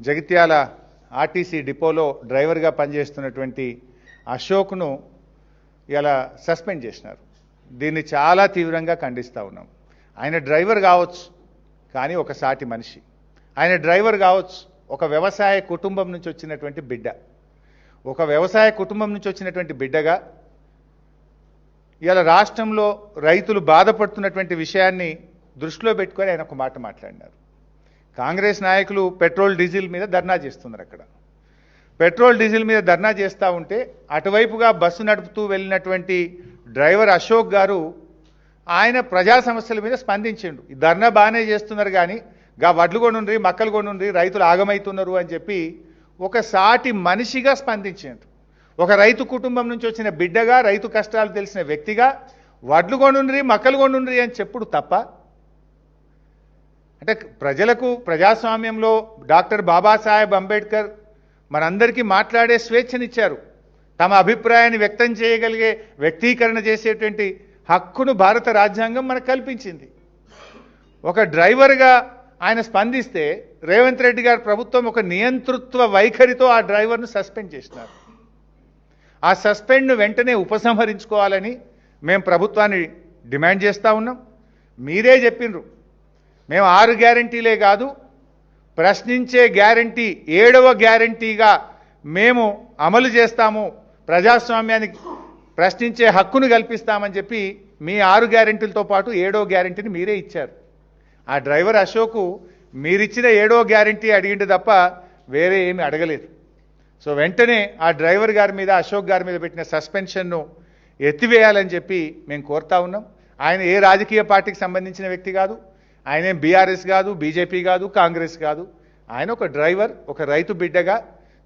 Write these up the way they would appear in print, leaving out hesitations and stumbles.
Jagtial RTC డిపోలో డ్రైవర్గా పనిచేస్తున్నటువంటి అశోక్ను ఇలా సస్పెండ్ చేసినారు. దీన్ని చాలా తీవ్రంగా ఖండిస్తూ ఉన్నాం. ఆయన డ్రైవర్ కావచ్చు, కానీ ఒక సాటి మనిషి. ఆయన డ్రైవర్ కావచ్చు, ఒక వ్యవసాయ కుటుంబం నుంచి వచ్చినటువంటి బిడ్డ. ఒక వ్యవసాయ కుటుంబం నుంచి వచ్చినటువంటి బిడ్డగా ఇలా రాష్ట్రంలో రైతులు బాధపడుతున్నటువంటి విషయాన్ని దృష్టిలో పెట్టుకొని ఆయన ఒక మాట మాట్లాడినారు. కాంగ్రెస్ నాయకులు పెట్రోల్ డీజిల్ మీద ధర్నా చేస్తున్నారు. అక్కడ పెట్రోల్ డీజిల్ మీద ధర్నా చేస్తూ ఉంటే అటువైపుగా బస్సు నడుపుతూ వెళ్ళినటువంటి డ్రైవర్ అశోక్ గారు ఆయన ప్రజా సమస్యల మీద స్పందించిండు. ఈ ధర్నా బాగానే చేస్తున్నారు, కానీ వడ్లు కొనుండ్రి, మక్కలు కొనుండ్రి, రైతులు ఆగమవుతున్నారు అని చెప్పి ఒక సాటి మనిషిగా స్పందించిండు. ఒక రైతు కుటుంబం నుంచి వచ్చిన బిడ్డగా, రైతు కష్టాలు తెలిసిన వ్యక్తిగా వడ్లు కొనుండ్రి, మక్కలు కొనుండ్రి అని చెప్పుడు తప్ప? అంటే ప్రజలకు ప్రజాస్వామ్యంలో డాక్టర్ బాబాసాహెబ్ అంబేద్కర్ మనందరికీ మాట్లాడే స్వేచ్ఛనిచ్చారు. తమ అభిప్రాయాన్ని వ్యక్తం చేయగలిగే, వ్యక్తీకరణ చేసేటువంటి హక్కును భారత రాజ్యాంగం మనకు కల్పించింది. ఒక డ్రైవర్గా ఆయన స్పందిస్తే రేవంత్ రెడ్డి గారి ప్రభుత్వం ఒక నియంతృత్వ వైఖరితో ఆ డ్రైవర్ను సస్పెండ్ చేసినారు. ఆ సస్పెండ్ను వెంటనే ఉపసంహరించుకోవాలని మేము ప్రభుత్వాన్ని డిమాండ్ చేస్తూ ఉన్నాం. మీరే చెప్పిండ్రు, మేము 6 గ్యారంటీలే కాదు, ప్రశ్నించే గ్యారంటీ 7వ గ్యారంటీగా మేము అమలు చేస్తాము, ప్రజాస్వామ్యానికి ప్రశ్నించే హక్కును కల్పిస్తామని చెప్పి మీ 6 గ్యారంటీలతో పాటు 7వ గ్యారంటీని మీరే ఇచ్చారు. ఆ డ్రైవర్ అశోకు మీరిచ్చిన 7వ గ్యారంటీ అడిగింది తప్ప వేరే ఏమి అడగలేదు. సో వెంటనే ఆ డ్రైవర్ గారి మీద, అశోక్ గారి మీద పెట్టిన సస్పెన్షన్ను ఎత్తివేయాలని చెప్పి మేము కోరుతా ఉన్నాం. ఆయన ఏ రాజకీయ పార్టీకి సంబంధించిన వ్యక్తి కాదు, ఆయన ఏం బీఆర్ఎస్ కాదు, బీజేపీ కాదు, కాంగ్రెస్ కాదు. ఆయన ఒక డ్రైవర్, ఒక రైతు బిడ్డగా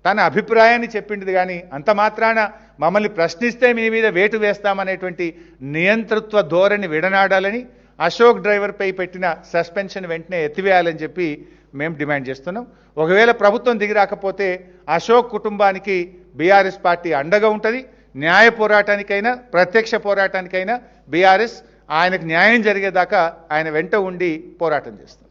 తన అభిప్రాయాన్ని చెప్పింది. కానీ అంత మాత్రాన మమ్మల్ని ప్రశ్నిస్తే మీ మీద వేటు వేస్తామనేటువంటి నియంతృత్వ ధోరణి విడనాడాలని, అశోక్ డ్రైవర్పై పెట్టిన సస్పెన్షన్ వెంటనే ఎత్తివేయాలని చెప్పి మేము డిమాండ్ చేస్తున్నాం. ఒకవేళ ప్రభుత్వం దిగి రాకపోతే అశోక్ కుటుంబానికి బీఆర్ఎస్ పార్టీ అండగా ఉంటుంది. న్యాయ పోరాటానికైనా, ప్రత్యక్ష పోరాటానికైనా బీఆర్ఎస్ ఆయనకు న్యాయం జరిగేదాకా ఆయన వెంట ఉండి పోరాటం చేస్తుంది.